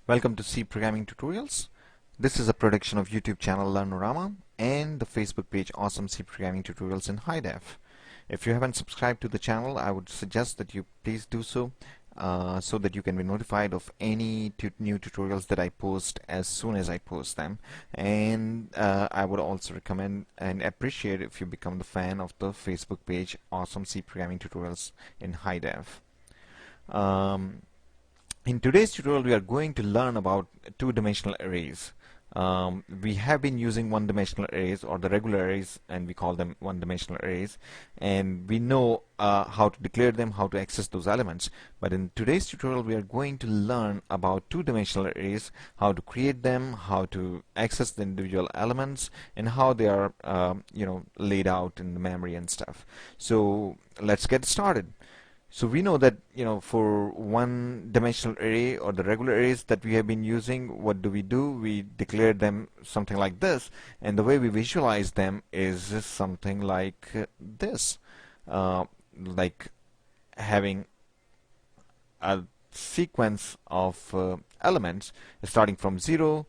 Welcome to C Programming Tutorials. This is a production of YouTube channel Learnorama and the Facebook page Awesome C Programming Tutorials in High Def. If you haven't subscribed to the channel, I would suggest that you please do so so that you can be notified of any new tutorials that I post as soon as I post them. And I would also recommend and appreciate if you become the fan of the Facebook page Awesome C Programming Tutorials in High Def. In today's tutorial, we are going to learn about two-dimensional arrays. We have been using one-dimensional arrays or the regular arrays, and we call them one-dimensional arrays, and we know how to declare them, how to access those elements. But in today's tutorial, we are going to learn about two-dimensional arrays, how to create them, how to access the individual elements, and how they are laid out in the memory and stuff. So let's get started. So we know that for one-dimensional array or the regular arrays that we have been using, what do? We declare them something like this, and the way we visualize them is something like this, like having a sequence of elements starting from 0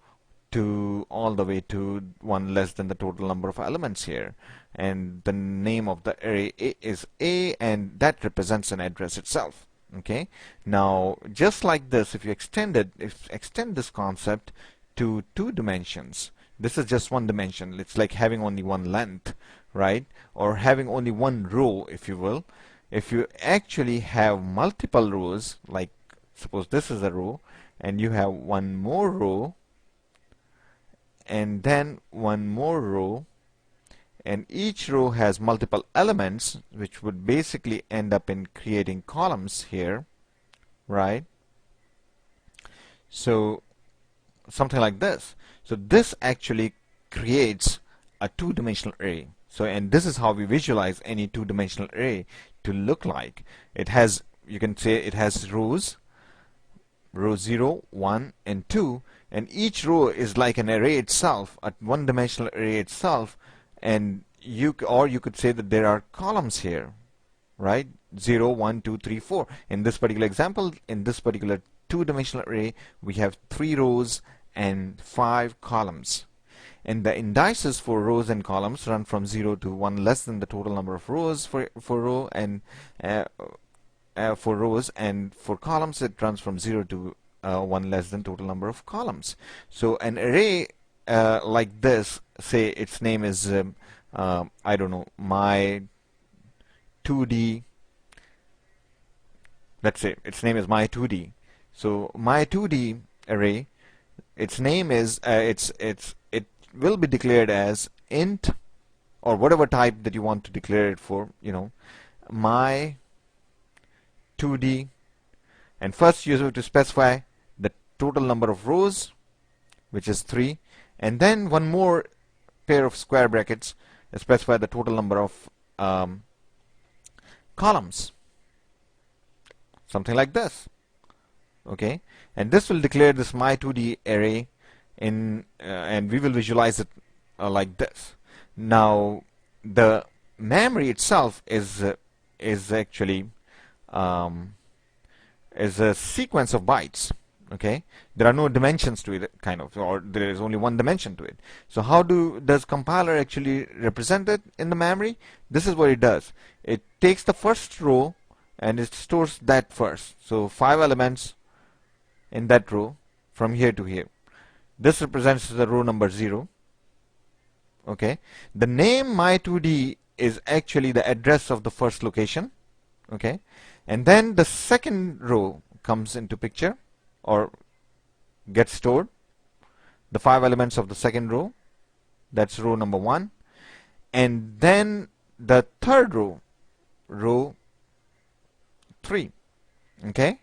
to all the way to 1 less than the total number of elements here, and the name of the array is A, and that represents an address itself. Okay, now just like this, if you extend this concept to two dimensions, this is just one dimension. It's like having only one length, right? Or having only one row, if you will. If you actually have multiple rows, like suppose this is a row and you have one more row and then one more row, and each row has multiple elements, which would basically end up in creating columns here, right? So something like this. So this actually creates a two-dimensional array. So, and this is how we visualize any two-dimensional array to look like. It has, you can say it has rows, row 0, 1, and 2, and each row is like an array itself, a one-dimensional array itself, and you could say that there are columns here, right? 0, 1, 2, 3, 4. In this particular example, in this particular two-dimensional array, we have 3 rows and 5 columns. And the indices for rows and columns run from 0 to 1 less than the total number of rows for row, and for rows, and for columns it runs from 0 to 1 less than total number of columns. So an array like this, say its name is I don't know, my 2D. Let's say its name is my 2D. So my 2D array, its name is it will be declared as int, or whatever type that you want to declare it for, my 2D, and first you have to specify the total number of rows, which is 3, and then one more pair of square brackets specify the total number of columns, something like this. Okay, and this will declare this my 2D array in and we will visualize it like this. Now the memory itself is actually is a sequence of bytes. Okay, there are no dimensions to it, kind of, or there is only one dimension to it. So how does compiler actually represent it in the memory? This is what it does. It takes the first row and it stores that first. So 5 elements in that row from here to here. This represents the row number 0. Okay, the name my2d is actually the address of the first location. Okay, and then the second row comes into picture, or gets stored. The 5 elements of the second row, that's row number 1, and then the third row, row 3. Okay,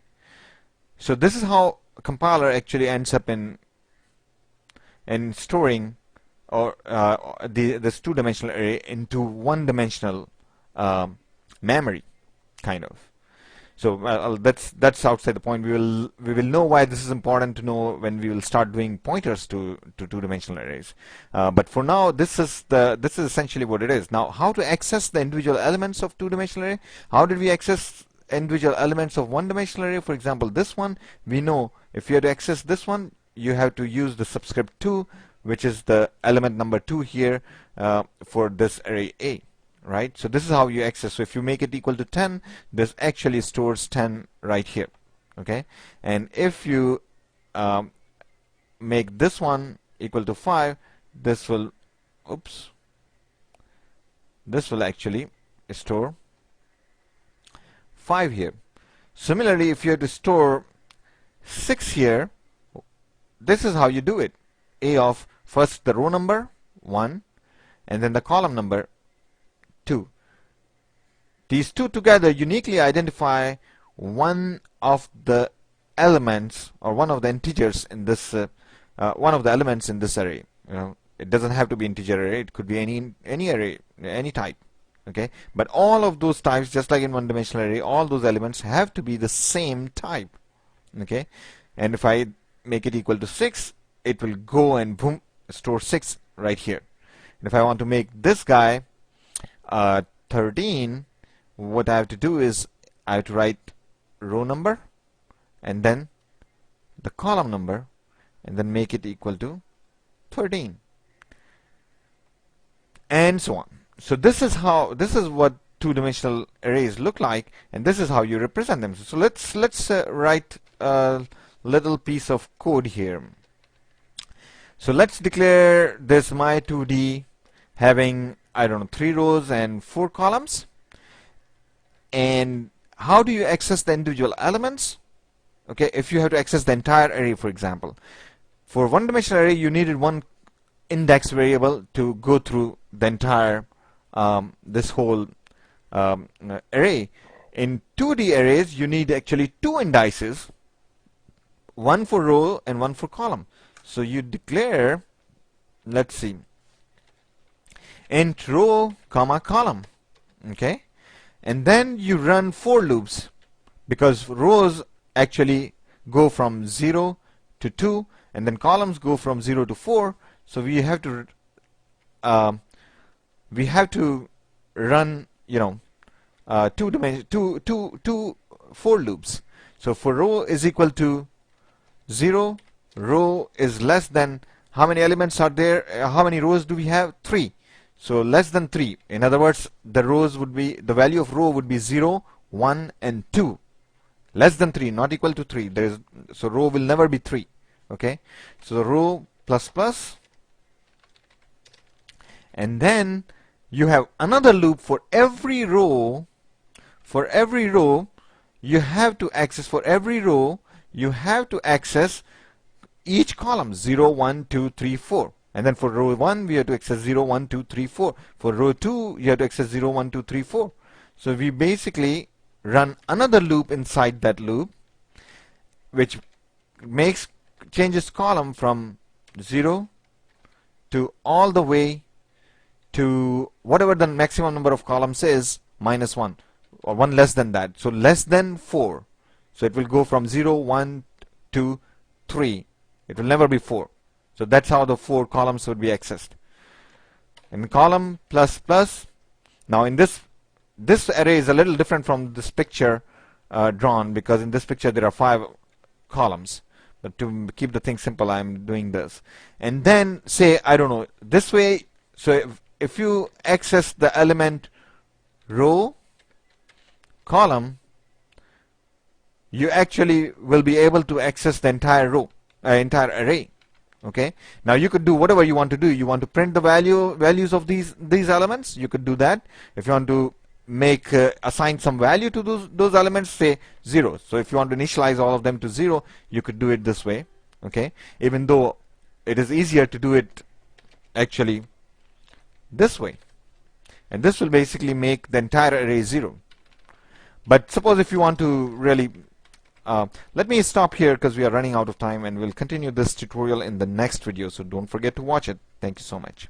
so this is how a compiler actually ends up in storing or this two-dimensional array into one-dimensional memory, kind of. So that's outside the point. We will know why this is important to know when we will start doing pointers to two-dimensional arrays. But for now, this is essentially what it is. Now, how to access the individual elements of two-dimensional array? How did we access individual elements of one-dimensional array? For example, this one, we know if you have to access this one, you have to use the subscript 2, which is the element number 2 here for this array A, right? So this is how you access. So if you make it equal to 10, this actually stores 10 right here, okay? And if you make this one equal to 5, this will, oops, this will actually store 5 here. Similarly, if you have to store 6 here, this is how you do it. A of first the row number 1 and then the column number 2. These two together uniquely identify one of the elements or one of the integers in this one of the elements in this array. It doesn't have to be integer array, it could be any array, any type, okay? But all of those types, just like in one-dimensional array, all those elements have to be the same type, okay? And if I make it equal to 6, it will go and boom, store 6 right here. And if I want to make this guy 13, what I have to do is I have to write row number and then the column number and then make it equal to 13 and so on. So this is what two-dimensional arrays look like, and this is how you represent them. So let's write a little piece of code here. So let's declare this my 2D having, I don't know, 3 rows and 4 columns. And how do you access the individual elements? Okay, if you have to access the entire array, for example. For one-dimensional array, you needed one index variable to go through the entire this whole array. In 2D arrays, you need actually 2 indices, one for row and one for column. So you declare, let's see, int row comma column, okay, and then you run for loops because rows actually go from 0 to 2 and then columns go from 0 to 4. So we have to run, two for loops. So for row is equal to 0, row is less than, how many elements are there? How many rows do we have? 3. So less than 3. In other words, the value of row would be 0, 1, and 2. Less than 3, not equal to 3. So row will never be 3. Okay. So the row plus plus, and then you have another loop for every row. For every row, you have to access. For every row, you have to access each column 0, 1, 2, 3, 4. And then for row 1, we have to access 0, 1, 2, 3, 4. For row 2, you have to access 0, 1, 2, 3, 4. So we basically run another loop inside that loop, which changes column from 0 to all the way to whatever the maximum number of columns is, minus 1 or 1 less than that. So less than 4. So it will go from 0, 1, 2, 3. It will never be 4. So that's how the 4 columns would be accessed. And column plus plus. Now in this array is a little different from this picture drawn, because in this picture there are 5 columns. But to keep the thing simple, I'm doing this. And then say, I don't know, this way. So if you access the element row, column, you actually will be able to access the entire row, entire array. Okay. Now you could do whatever you want to do. You want to print the values of these elements. You could do that. If you want to assign some value to those elements, say 0. So if you want to initialize all of them to 0, you could do it this way. Okay. Even though it is easier to do it actually this way, and this will basically make the entire array 0. But suppose if you want to really let me stop here because we are running out of time, and we'll continue this tutorial in the next video, so don't forget to watch it. Thank you so much.